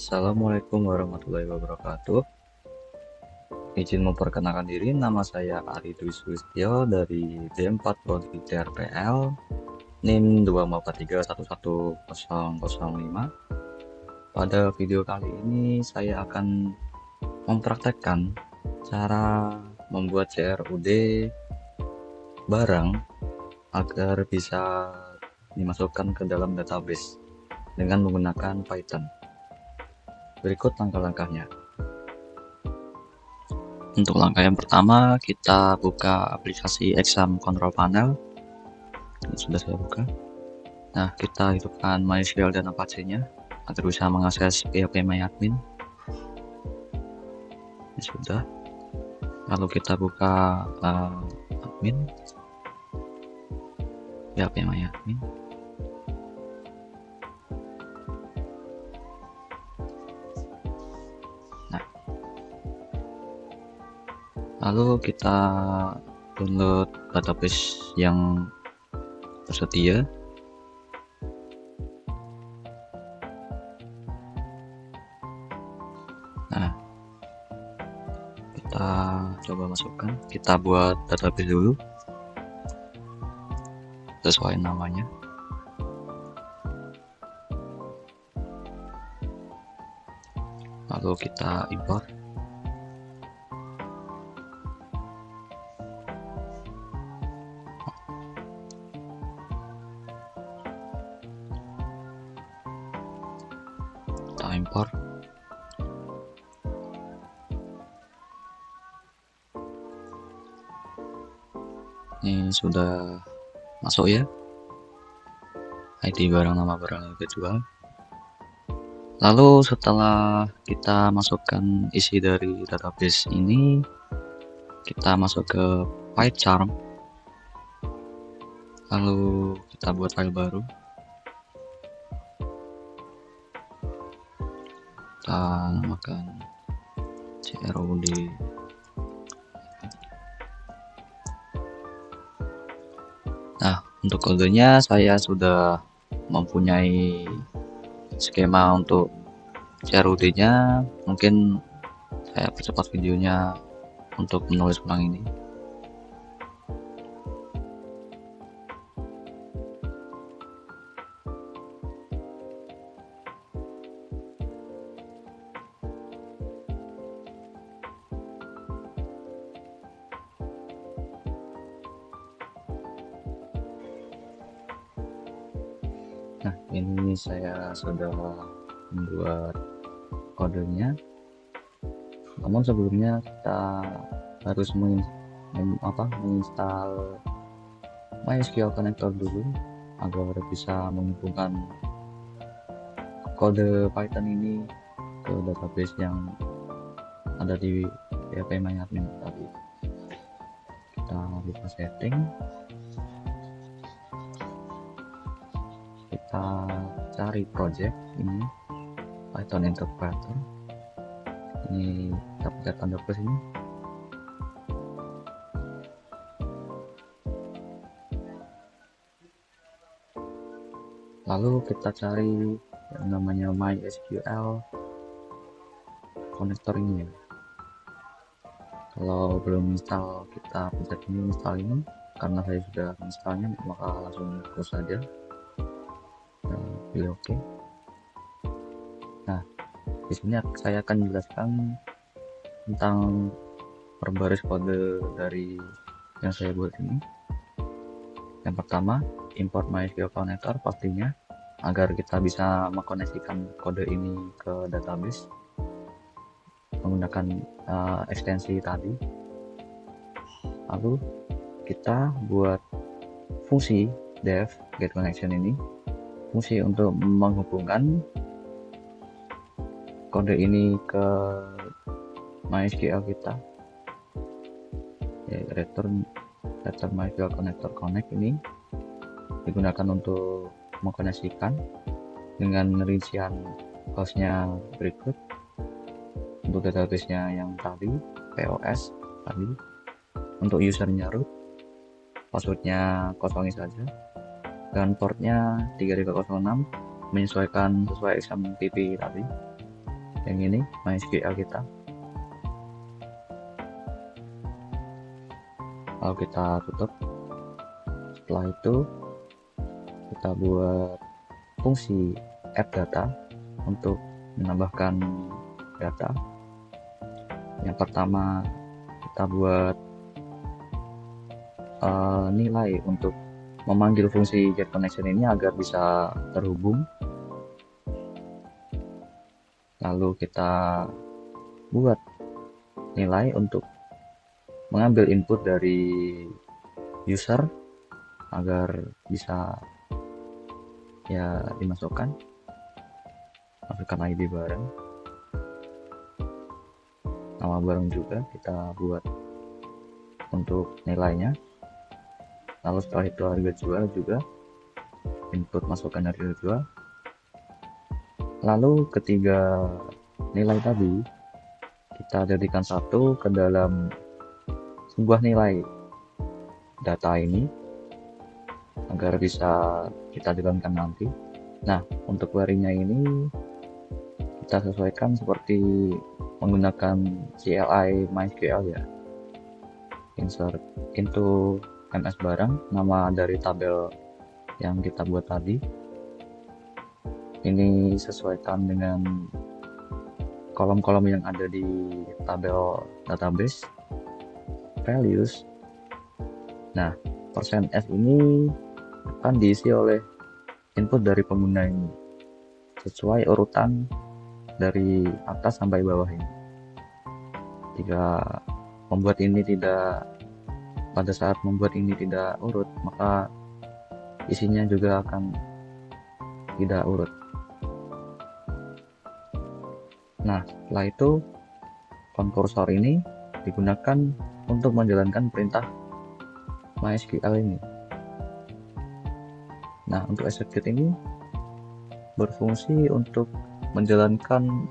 Assalamualaikum warahmatullahi wabarakatuh. Izin memperkenalkan diri, nama saya Ari Dwi Sulistyo dari D4 Prodi TRPL, NIM 243111005. Pada video kali ini saya akan mempraktekkan cara membuat CRUD barang agar bisa dimasukkan ke dalam database dengan menggunakan Python. Berikut langkah-langkahnya. Untuk langkah yang pertama, kita buka aplikasi Exam Control Panel. Ini sudah saya buka. Nah, kita hidupkan MySQL dan Apache-nya agar bisa mengakses PHP MyAdmin. Ini sudah. Lalu kita buka admin, PHP MyAdmin. Lalu kita download database yang tersedia. Nah, kita coba masukkan. Kita buat database dulu sesuai namanya. Lalu kita import. Import. Ini sudah masuk ya, ID barang, nama barang yang dijual. Lalu setelah kita masukkan isi dari database ini, kita masuk ke PyCharm. Lalu kita buat file baru. Kita namakan CRUD. Nah, untuk kodenya saya sudah mempunyai skema untuk CRUD-nya. Mungkin saya percepat videonya untuk menulis ulang ini. Nah, ini saya sudah membuat kodenya. Namun sebelumnya kita harus menginstal MySQL Connector dulu agar bisa menghubungkan kode Python ini ke database yang ada di PHP MyAdmin tadi. Kita buka setting. Kita cari project ini, Python Interpreter. Ini kita pakai tanda plus ini. Lalu kita cari yang namanya MySQL Connector ini ya. Kalau belum install, kita pencet ini install ini. Karena saya sudah installnya, maka langsung close saja. Pilih OK. Nah, di sini saya akan menjelaskan tentang perbaris kode dari yang saya buat ini. Yang pertama, import MySQL Connector pastinya agar kita bisa mengkoneksikan kode ini ke database menggunakan ekstensi tadi. Lalu kita buat fungsi def get connection ini, fungsi untuk menghubungkan kode ini ke MySQL kita ya. Return MySQL Connector Connect ini digunakan untuk mengkoneksikan dengan rincian hostnya berikut. Untuk database-nya yang tadi, POS tadi. Untuk usernya root, passwordnya kosongin saja, dan portnya 3306 menyesuaikan sesuai XMPP tadi. yang ini MySQL kita. Lalu kita tutup. Setelah itu kita buat fungsi add data untuk menambahkan data. Yang pertama kita buat nilai untuk memanggil fungsi get connection ini agar bisa terhubung. Lalu kita buat nilai untuk mengambil input dari user agar bisa ya masukkan ID bareng, nama bareng juga kita buat untuk nilainya. Lalu setelah itu harga jual juga, input masukkan harga jual. Lalu ketiga nilai tadi kita jadikan satu ke dalam sebuah nilai data ini agar bisa kita jalankan nanti. Nah, untuk query-nya ini kita sesuaikan seperti menggunakan CLI MySQL ya. Insert into MS barang, nama dari tabel yang kita buat tadi. Ini sesuaikan dengan kolom-kolom yang ada di tabel database values. Nah, %s ini akan diisi oleh input dari pengguna ini sesuai urutan dari atas sampai bawah ini. Jika membuat ini pada saat membuat ini tidak urut, maka isinya juga akan tidak urut. Nah, setelah itu konkursor ini digunakan untuk menjalankan perintah MySQL ini. Nah, untuk execute ini berfungsi untuk menjalankan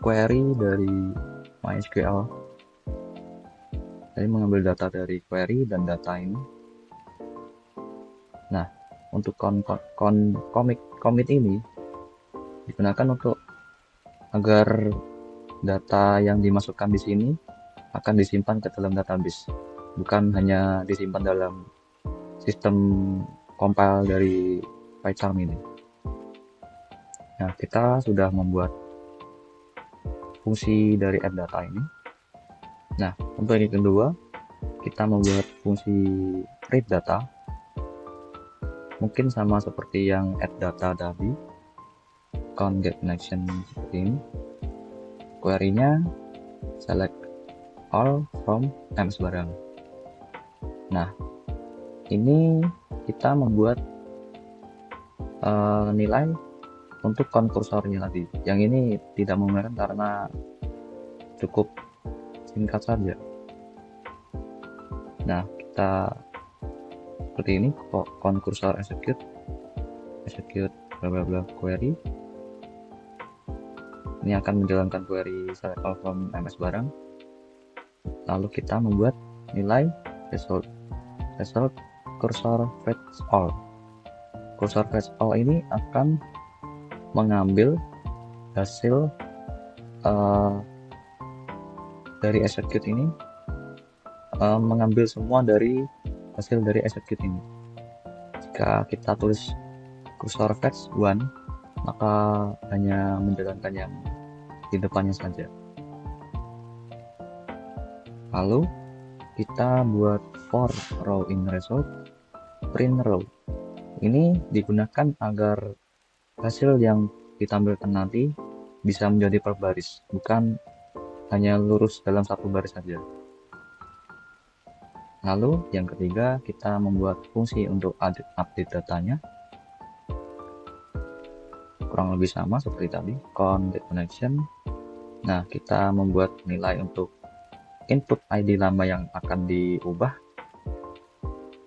query dari MySQL. Jadi mengambil data dari query dan data ini. Nah, untuk commit ini digunakan untuk agar data yang dimasukkan di sini akan disimpan ke dalam database, bukan hanya disimpan dalam sistem compile dari PyCharm ini. Nah, kita sudah membuat fungsi dari add data ini. Nah, untuk yang kedua, kita membuat fungsi read data. Mungkin sama seperti yang add data tadi, count get connection seperti ini. Query-nya select all from MS barang. Nah, ini kita membuat nilai untuk konkursornya tadi. Yang ini tidak menggunakan karena cukup singkat saja. Nah, kita seperti ini, konkursor execute bla bla bla query. Ini akan menjalankan query select all from MS barang. Lalu kita membuat nilai result cursor fetch all. Cursor fetch all ini akan mengambil hasil dari execute ini, mengambil semua dari hasil dari execute ini. Jika kita tulis cursor fetch 1, maka hanya menjalankan yang di depannya saja. Lalu kita buat for row in result print row. Ini digunakan agar hasil yang ditampilkan nanti bisa menjadi per baris, bukan hanya lurus dalam satu baris saja. Lalu yang ketiga, kita membuat fungsi untuk update datanya. Kurang lebih sama seperti tadi, count get connection. Nah, kita membuat nilai untuk input ID lama yang akan diubah.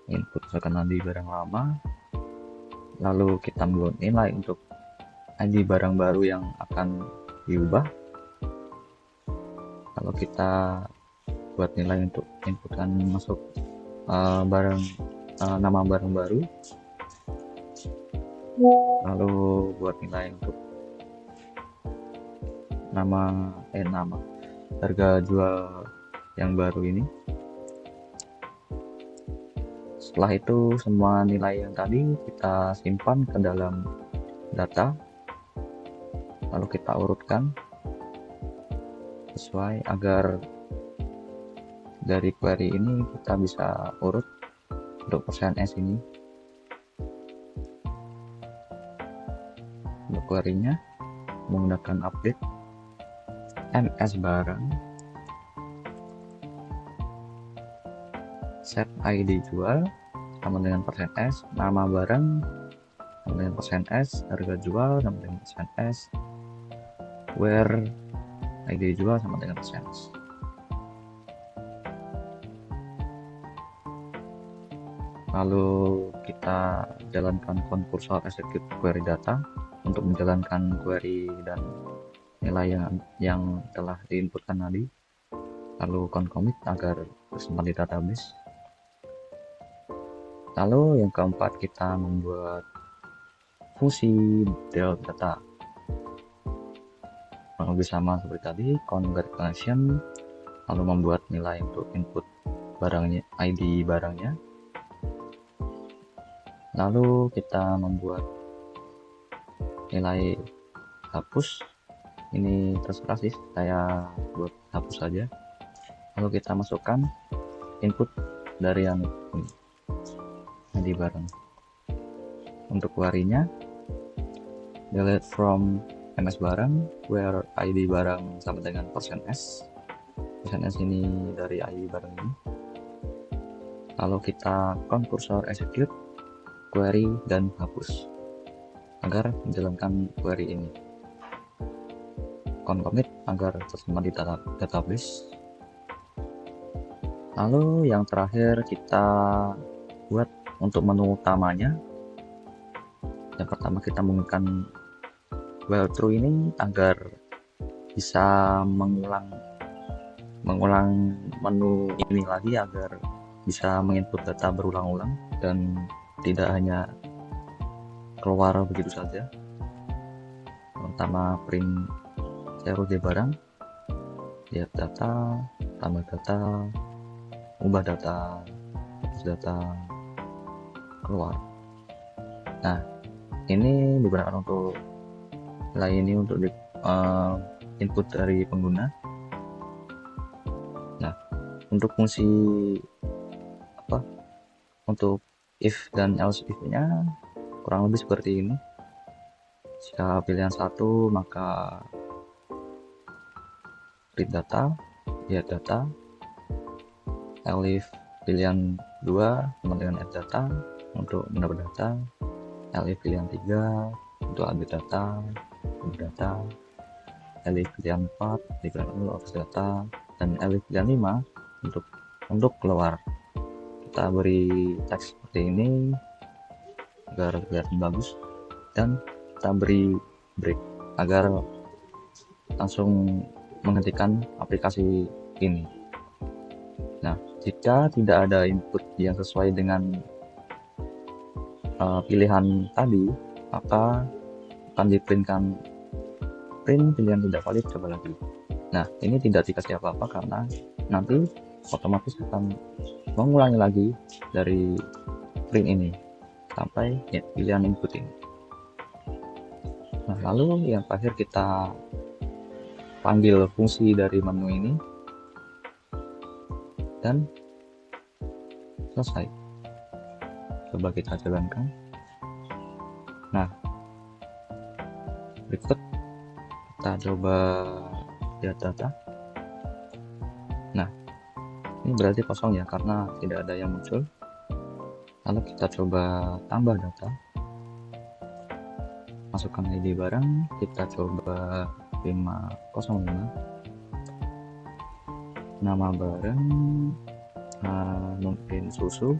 Input misalkan ID barang lama. Lalu kita membuat nilai untuk ID barang baru yang akan diubah. Kalau kita buat nilai untuk inputkan masuk nama barang baru, lalu buat nilai untuk nama harga jual yang baru ini. Setelah itu semua nilai yang tadi kita simpan ke dalam data, lalu kita urutkan sesuai agar dari query ini kita bisa urut untuk %s ini. Untuk query-nya menggunakan update ms barang set id jual sama dengan %s, nama barang sama dengan %s, harga jual sama dengan %s, where id jual sama dengan %s. Lalu kita jalankan concursor execute query data untuk menjalankan query dan nilai yang telah diinputkan tadi, lalu concommit agar tersimpan di database. Lalu yang keempat, kita membuat fungsi delete data, kurang lebih sama seperti tadi, convert connection, lalu membuat nilai untuk input barangnya, ID barangnya, lalu kita membuat nilai hapus. Ini terserah sih, saya buat hapus saja. Lalu kita masukkan input dari yang ini, ID barang. Untuk query-nya delete from ms barang where ID barang sama dengan %s. %s ini dari ID barang ini. Lalu kita concursor execute query dan hapus agar menjalankan query ini. Concommit agar tersimpan di database. Lalu yang terakhir kita buat untuk menu utamanya. Yang pertama kita menggunakan while true ini agar bisa mengulang menu ini lagi, agar bisa menginput data berulang-ulang dan tidak hanya keluar begitu saja. Pertama print CRUD barang, lihat data, tambah data, ubah data, hapus data, keluar. Nah, ini digunakan untuk nilai ini untuk input dari pengguna. Nah, untuk fungsi untuk if dan else if-nya kurang lebih seperti ini. Jika pilihan 1 maka read data, lihat data. Elif pilihan 2 sama dengan add data untuk mendapat data. Elif pilihan 3 untuk ambil data, data. Elif pilihan 4 digunakan untuk hapus data, dan elif pilihan 5 untuk keluar. Kita beri teks seperti ini agar kelihatan bagus, dan kita beri break agar langsung menghentikan aplikasi ini. Nah, jika tidak ada input yang sesuai dengan pilihan tadi, maka akan diprintkan print pilihan tidak valid, coba lagi. Nah, ini tidak dikasih apa-apa karena nanti otomatis akan mengulangi lagi dari print ini sampai pilihan input ini. Nah, lalu yang terakhir kita panggil fungsi dari menu ini dan selesai. Coba kita jalankan. Nah, berikut kita coba lihat data. Nah, ini berarti kosong ya karena tidak ada yang muncul. Lalu kita coba tambah data, masukkan ID barang, kita coba 505, nama barang mungkin susu.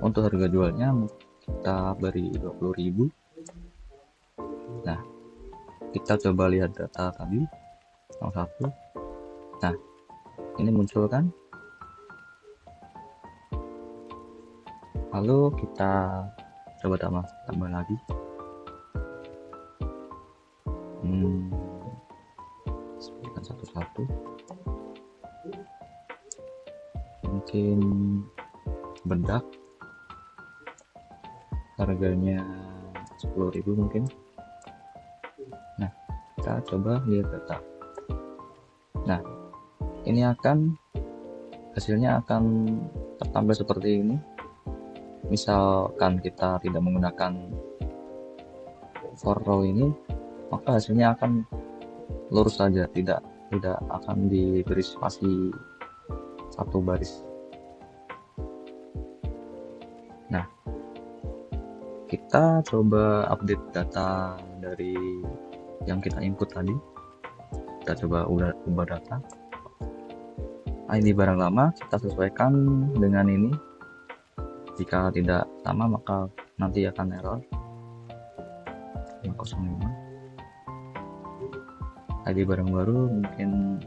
Untuk harga jualnya kita beri 20.000. Nah, kita coba lihat data tadi nomor 1. Nah, ini muncul kan. Lalu kita coba tambah lagi. sebutkan satu-satu. Mungkin bedak harganya 10.000 mungkin. Nah, kita coba lihat data. Nah, ini hasilnya akan tertampil seperti ini. Misalkan kita tidak menggunakan for row ini, maka hasilnya akan lurus saja, tidak akan diberi spasi satu baris. Nah, kita coba update data dari yang kita input tadi. Kita coba ubah data. ID barang lama kita sesuaikan dengan ini. Jika tidak sama maka nanti akan error. 505. ID barang baru mungkin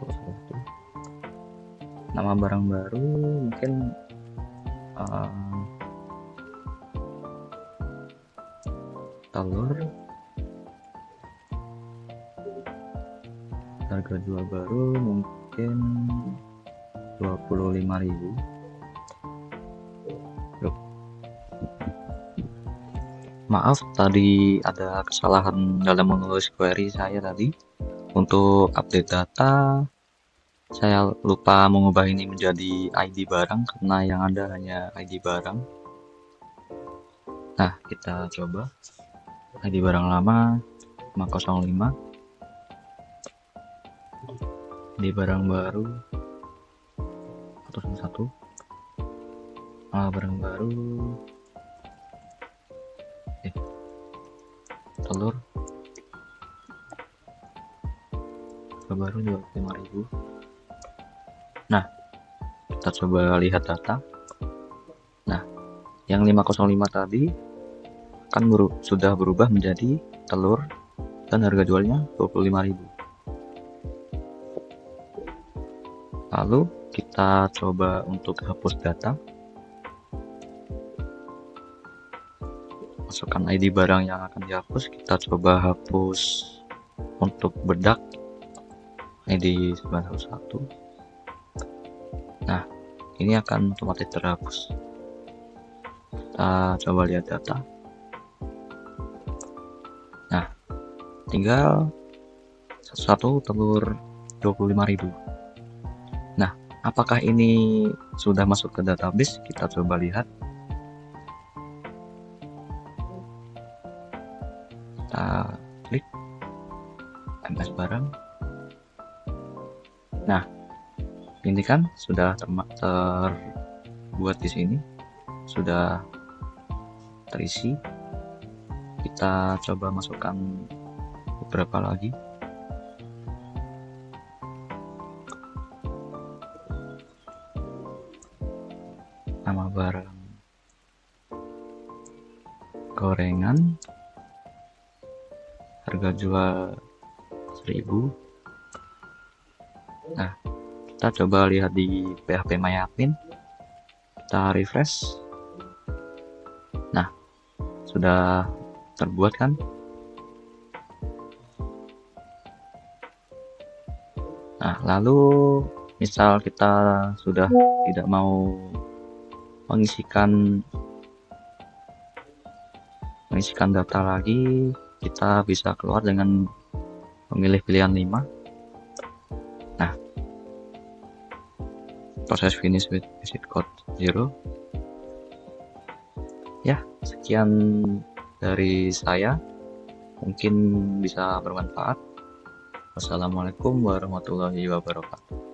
1. Nama barang baru mungkin telur. Harga jual baru mungkin 25.000. Maaf tadi ada kesalahan dalam menulis query saya tadi. Untuk update data saya lupa mengubah ini menjadi ID barang karena yang ada hanya ID barang. Nah, kita coba ID barang lama 505, ID barang baru 101, barang baru telur baru 25.000. Nah, kita coba lihat data. Nah, yang 505 tadi kan sudah berubah menjadi telur dan harga jualnya 25.000. Lalu kita coba untuk hapus data. Masukkan ID barang yang akan dihapus. Kita coba hapus untuk bedak ID 911. Nah, ini akan otomatis terhapus. Kita coba lihat data. Nah, tinggal satu telur 25.000. Nah, apakah ini sudah masuk ke database? Kita coba lihat. Kita klik MS barang. Nah, ini kan sudah terbuat di sini, sudah terisi. Kita coba masukkan beberapa lagi. Nama barang gorengan, harga jual 1.000. Nah, kita coba lihat di PHP MyAdmin. Kita refresh. Nah, sudah terbuat kan? Nah, lalu misal kita sudah tidak mau mengisikan data lagi, kita bisa keluar dengan memilih pilihan 5. Nah, proses finish with visit code 0. Ya, sekian dari saya, mungkin bisa bermanfaat. Wassalamualaikum warahmatullahi wabarakatuh.